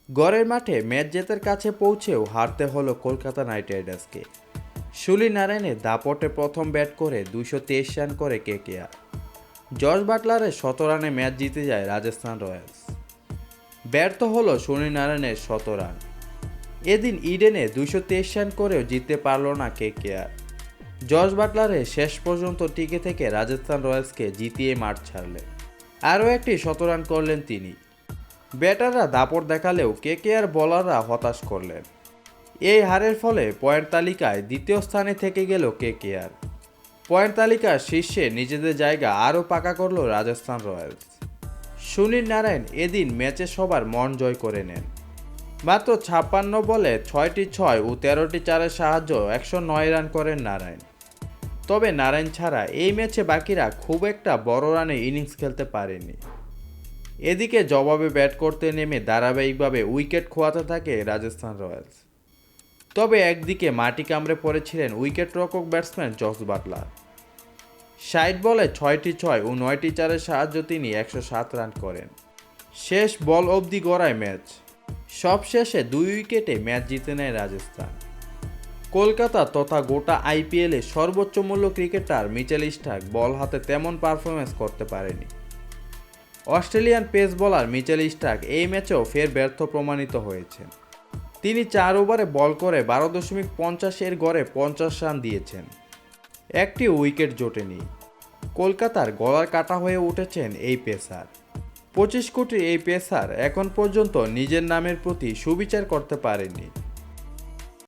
গড়ের মাঠে ম্যাচ জেতার কাছে পৌঁছেও হারতে হলো কলকাতা নাইট রাইডার্সকে। সুনীল নারায়ণের দাপটে প্রথম ব্যাট করে 223 রান করে কেকেআর। জর্জ বাটলারের 17 রানে ম্যাচ জিতে যায় রাজস্থান রয়্যালস। ব্যর্থ হলো সুনীল নারায়ণের 17 রান। এদিন ইডেনে 223 রান করেও জিততে পারল না কেকেআর। জর্জ বাটলারের শেষ পর্যন্ত টিকে থেকে রাজস্থান রয়্যালসকে জিতিয়ে মাঠ ছাড়লেন। আরও একটি 17 রান করলেন তিনি। ব্যাটাররা দাপট দেখালেও কেকেআর বোলাররা হতাশ করলেন। এই হারের ফলে পয়েন্ট তালিকায় দ্বিতীয় স্থানে থেকে গেল কেকেআর। পয়েন্ট তালিকার শীর্ষে নিজেদের জায়গা আরও পাকা করল রাজস্থান রয়্যালস। সুনীল নারায়ণ এদিন ম্যাচে সবার মন জয় করে নেন। মাত্র 56 বলে 6টি 6 ও 13টি চারের সাহায্য 109 রান করেন নারায়ণ। তবে নারায়ণ ছাড়া এই ম্যাচে বাকিরা খুব একটা বড় রানে ইনিংস খেলতে পারেনি। এদিকে জবাবে ব্যাট করতে নেমে ধারাবাহিকভাবে উইকেট খোয়াতে থাকে রাজস্থান রয়্যালস। তবে একদিকে মাটি কামড়ে পড়েছিলেন উইকেট রক্ষক ব্যাটসম্যান জর্জ বাটলার। 60 বলে 6টি 6 ও 9টি চারের সাহায্য তিনি 107 রান করেন। শেষ বল অবধি গড়ায় ম্যাচ। সবশেষে 2 উইকেটে ম্যাচ জিতে নেয় রাজস্থান। কলকাতা তথা গোটা আইপিএলে সর্বোচ্চ মূল্য ক্রিকেটার মিচেল স্টার্ক বল হাতে তেমন পারফরমেন্স করতে পারেনি। Australian pace bowler Mitchell Starc এই ম্যাচেও ফের ব্যর্থ প্রমাণিত হয়েছেন। তিনি 4 ওভারে বল করে 12.50 গড়ে 50 রান দিয়েছেন। একটি উইকেট জোটেনি। কলকাতার গলার কাটা হয়ে উঠেছেন এই পেসার। 25 কোটির এই পেসার এখন পর্যন্ত নিজের নামের প্রতি সুবিচার করতে পারেনি।